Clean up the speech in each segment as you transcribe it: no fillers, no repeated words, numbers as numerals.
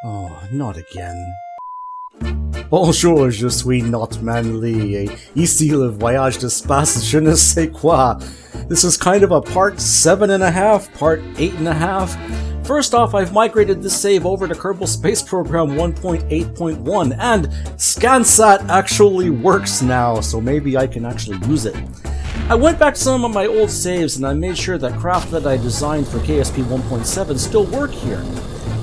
Oh, not again. Bonjour, je suis not manly, et ici le voyage d'espace, je ne sais quoi. This is kind of a part 7.5, part 8.5. First off, I've migrated this save over to Kerbal Space Program 1.8.1, and ScanSat actually works now, so maybe I can actually use it. I went back to some of my old saves and I made sure that craft that I designed for KSP 1.7 still work here.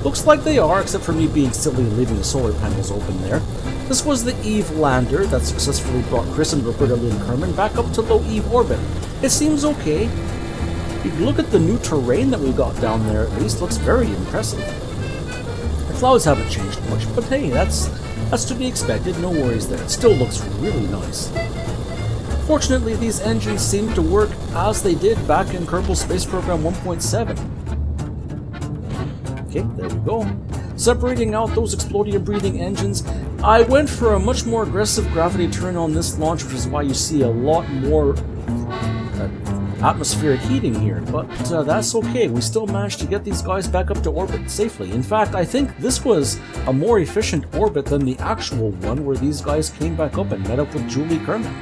Looks like they are, except for me being silly and leaving the solar panels open there. This was the Eve lander that successfully brought Chris and Roberta Lynn Kerman back up to low Eve orbit. It seems okay. If you look at the new terrain that we got down there, at least looks very impressive. The clouds haven't changed much, but hey, that's to be expected, no worries there. It still looks really nice. Fortunately, these engines seem to work as they did back in Kerbal Space Program 1.7. Okay, there we go. Separating out those exploding and breathing engines, I went for a much more aggressive gravity turn on this launch, which is why you see a lot more atmospheric heating here, but that's okay. We still managed to get these guys back up to orbit safely. In fact, I think this was a more efficient orbit than the actual one where these guys came back up and met up with Julie Kerman.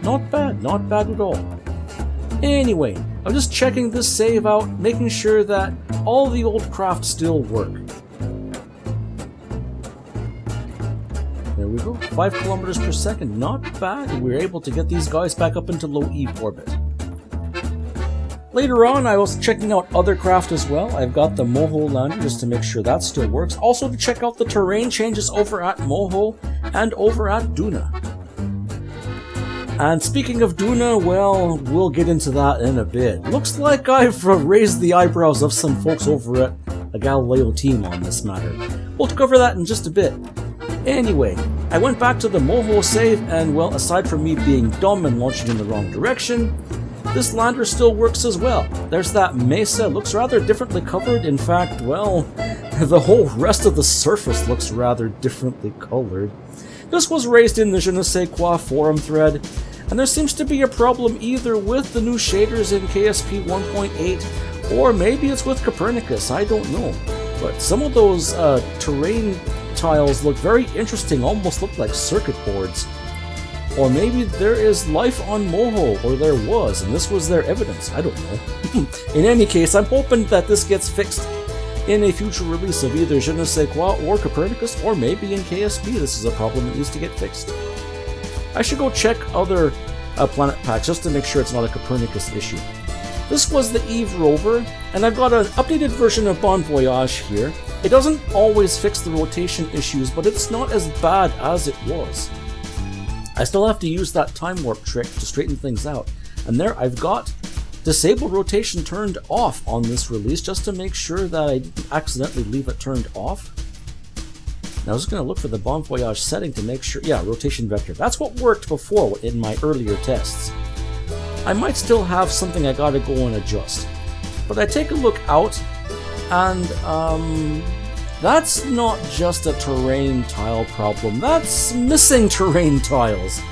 Not bad at all. Anyway, I'm just checking this save out, making sure that all the old craft still work. There we go, 5 kilometers per second, not bad. We're able to get these guys back up into low Eve orbit. Later on, I was checking out other craft as well. I've got the Moho lander just to make sure that still works. Also to check out the terrain changes over at Moho and over at Duna. And speaking of Duna, well, we'll get into that in a bit. Looks like I've raised the eyebrows of some folks over at the Galileo team on this matter. We'll cover that in just a bit. Anyway, I went back to the Moho save, and well, aside from me being dumb and launching in the wrong direction, this lander still works as well. There's that mesa, looks rather differently covered. In fact, well, the whole rest of the surface looks rather differently colored. This was raised in the Je ne sais quoi forum thread, and there seems to be a problem either with the new shaders in KSP 1.8, or maybe it's with Copernicus, I don't know. But some of those terrain tiles look very interesting, almost look like circuit boards. Or maybe there is life on Moho, or there was, and this was their evidence, I don't know. In any case, I'm hoping that this gets fixed in a future release of either Je ne sais quoi or Copernicus, or maybe in KSP this is a problem that needs to get fixed. I should go check other planet packs just to make sure it's not a Copernicus issue. This was the Eve rover, and I've got an updated version of Bon Voyage here. It doesn't always fix the rotation issues, but it's not as bad as it was. I still have to use that time warp trick to straighten things out, and there I've got disable rotation turned off on this release just to make sure that I didn't accidentally leave it turned off. Now I was going to look for the Bon Voyage setting to make sure, yeah, rotation vector. That's what worked before in my earlier tests. I might still have something I gotta go and adjust. But I take a look out, and that's not just a terrain tile problem, that's missing terrain tiles.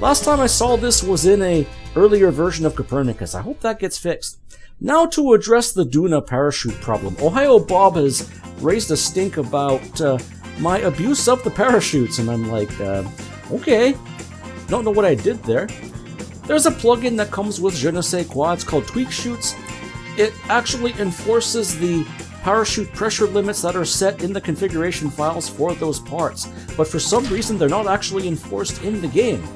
Last time I saw this was in a earlier version of Copernicus. I hope that gets fixed. Now to address the Duna parachute problem. Ohio Bob has raised a stink about my abuse of the parachutes, and I'm like, okay. Don't know what I did there. There's a plugin that comes with Je ne sais quoi, it's called Tweak Shoots. It actually enforces the parachute pressure limits that are set in the configuration files for those parts, but for some reason they're not actually enforced in the game.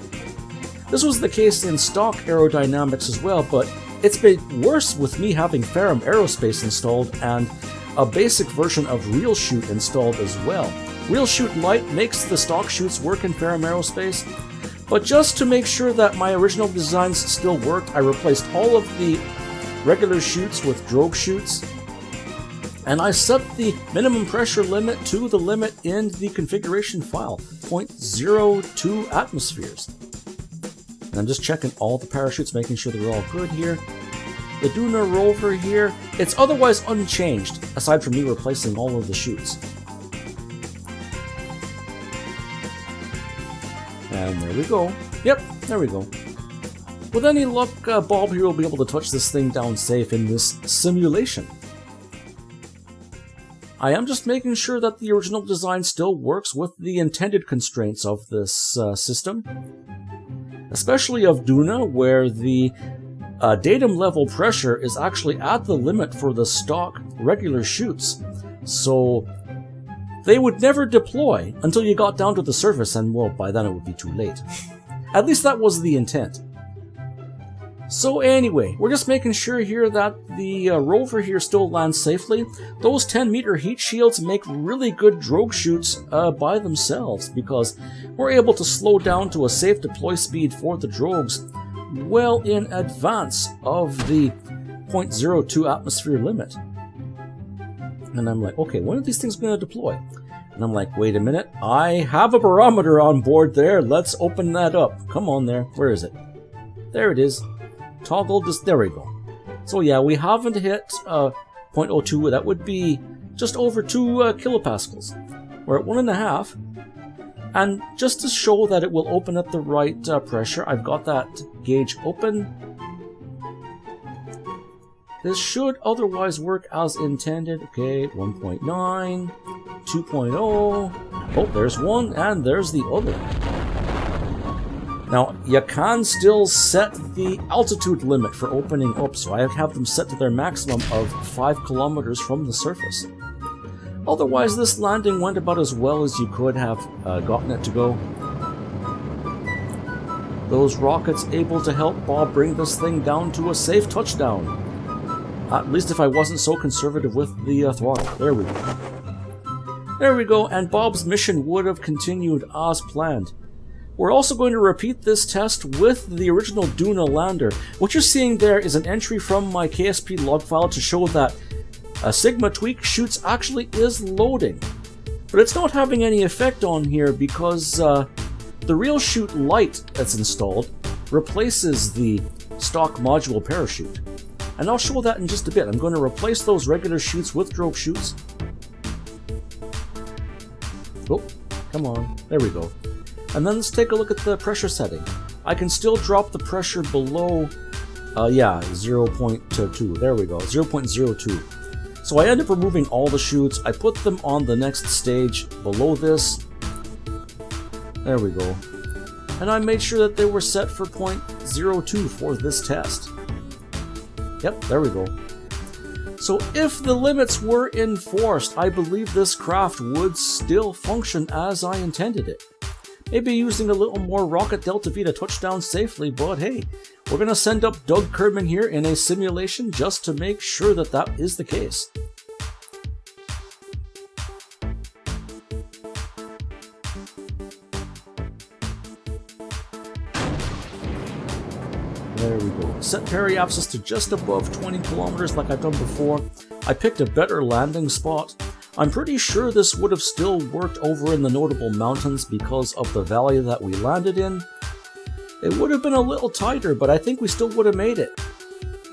This was the case in stock aerodynamics as well, but it's been worse with me having Ferrum Aerospace installed and a basic version of Real Shoot installed as well. Real Shoot Lite makes the stock shoots work in Ferrum Aerospace, but just to make sure that my original designs still worked, I replaced all of the regular shoots with drogue shoots, and I set the minimum pressure limit to the limit in the configuration file, 0.02 atmospheres. And I'm just checking all the parachutes, making sure they're all good here. The Duna rover here, it's otherwise unchanged, aside from me replacing all of the chutes. And there we go. Yep, there we go. With any luck, Bob here will be able to touch this thing down safe in this simulation. I am just making sure that the original design still works with the intended constraints of this system. Especially of Duna, where the datum level pressure is actually at the limit for the stock regular chutes. So they would never deploy until you got down to the surface, and well, by then it would be too late. At least that was the intent. So anyway, we're just making sure here that the rover here still lands safely. Those 10-meter heat shields make really good drogue chutes by themselves, because we're able to slow down to a safe deploy speed for the drogues well in advance of the 0.02 atmosphere limit. And I'm like, okay, when are these things going to deploy? And I'm like, wait a minute, I have a barometer on board there. Let's open that up. Come on there. Where is it? There it is. Toggle this. There we go. So yeah, we haven't hit 0.02. That would be just over 2 kilopascals. We're at 1.5. And just to show that it will open at the right pressure, I've got that gauge open. This should otherwise work as intended. Okay, 1.9, 2.0. Oh, there's one, and there's the other. Now, you can still set the altitude limit for opening up, so I have them set to their maximum of 5 kilometers from the surface. Otherwise, this landing went about as well as you could have gotten it to go. Those rockets able to help Bob bring this thing down to a safe touchdown. At least if I wasn't so conservative with the throttle. There we go. There we go, and Bob's mission would have continued as planned. We're also going to repeat this test with the original Duna lander. What you're seeing there is an entry from my KSP log file to show that a Sigma Tweak chutes actually is loading. But it's not having any effect on here because the real chute light that's installed replaces the stock module parachute. And I'll show that in just a bit. I'm going to replace those regular chutes with drogue chutes. Oh, come on. There we go. And then let's take a look at the pressure setting. I can still drop the pressure below, 0.2. There we go, 0.02. So I end up removing all the chutes. I put them on the next stage below this. There we go. And I made sure that they were set for 0.02 for this test. Yep, there we go. So if the limits were enforced, I believe this craft would still function as I intended it. Maybe using a little more rocket delta V to touch down safely, but hey, we're going to send up Doug Kerman here in a simulation just to make sure that that is the case. There we go. Set periapsis to just above 20 kilometers like I've done before. I picked a better landing spot. I'm pretty sure this would have still worked over in the Notable Mountains because of the valley that we landed in. It would have been a little tighter, but I think we still would have made it.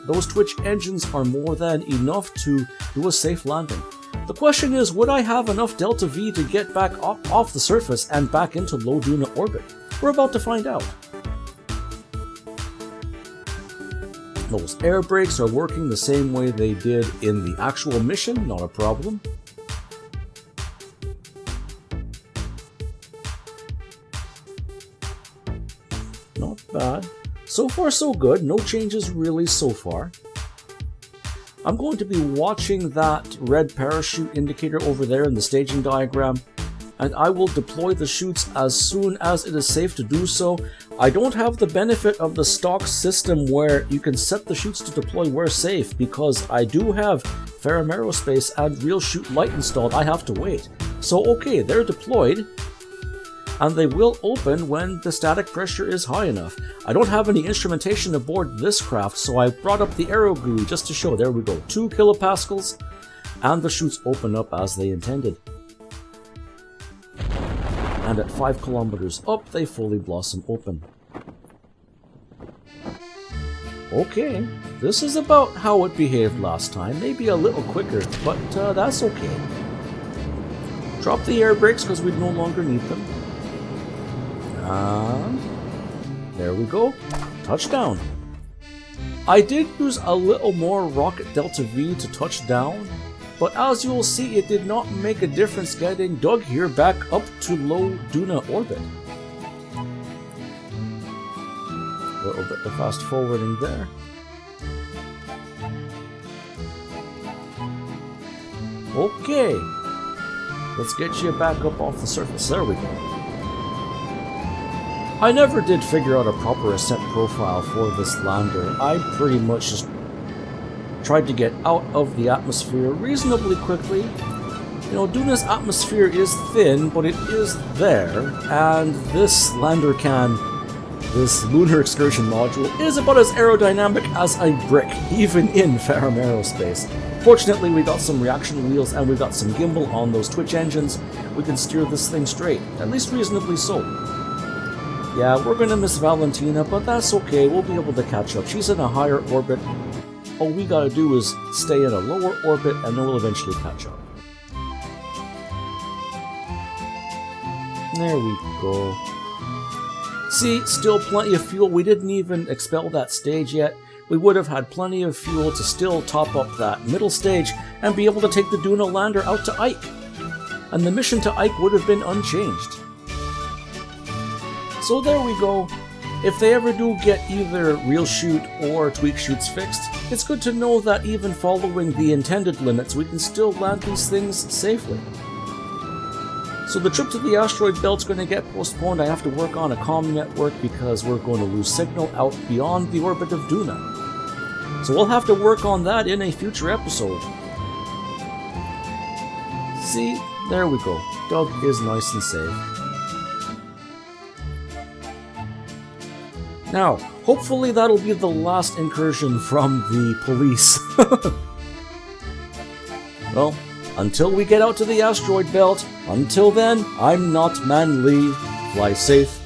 Those twitch engines are more than enough to do a safe landing. The question is, would I have enough Delta V to get back off the surface and back into low Duna orbit? We're about to find out. Those air brakes are working the same way they did in the actual mission, not a problem. Not bad. So far so good, no changes really so far. I'm going to be watching that red parachute indicator over there in the staging diagram, and I will deploy the chutes as soon as it is safe to do so. I don't have the benefit of the stock system where you can set the chutes to deploy where safe, because I do have Ferrum Aerospace and real chute light installed. I have to wait. So okay, they're deployed, and they will open when the static pressure is high enough. I don't have any instrumentation aboard this craft, so I brought up the aero GUI just to show. There we go, 2 kilopascals, and the chutes open up as they intended. And at 5 kilometers up, they fully blossom open. Okay, this is about how it behaved last time, maybe a little quicker, but that's okay. Drop the air brakes because we no longer need them. And there we go, touchdown. I did use a little more rocket Delta V to touch down, but as you'll see, it did not make a difference getting Doug here back up to low Duna orbit. A little bit of fast forwarding there. Okay, let's get you back up off the surface. There we go. I never did figure out a proper ascent profile for this lander. I pretty much just tried to get out of the atmosphere reasonably quickly. You know, Duna's atmosphere is thin, but it is there, and this lander this lunar excursion module, is about as aerodynamic as a brick, even in Ferrum Aerospace. Fortunately, we got some reaction wheels and we got some gimbal on those twitch engines. We can steer this thing straight, at least reasonably so. Yeah, we're gonna miss Valentina, but that's okay, we'll be able to catch up. She's in a higher orbit. All we gotta do is stay in a lower orbit and then we'll eventually catch up. There we go. See, still plenty of fuel. We didn't even expel that stage yet. We would have had plenty of fuel to still top up that middle stage and be able to take the Duna lander out to Ike. And the mission to Ike would have been unchanged. So there we go. If they ever do get either real shoot or tweak shoots fixed, it's good to know that even following the intended limits, we can still land these things safely. So the trip to the asteroid belt's going to get postponed. I have to work on a comm network because we're going to lose signal out beyond the orbit of Duna. So we'll have to work on that in a future episode. See, there we go. Doug is nice and safe. Now, hopefully that'll be the last incursion from the police. Well, until we get out to the asteroid belt, until then, I'm not manly. Fly safe.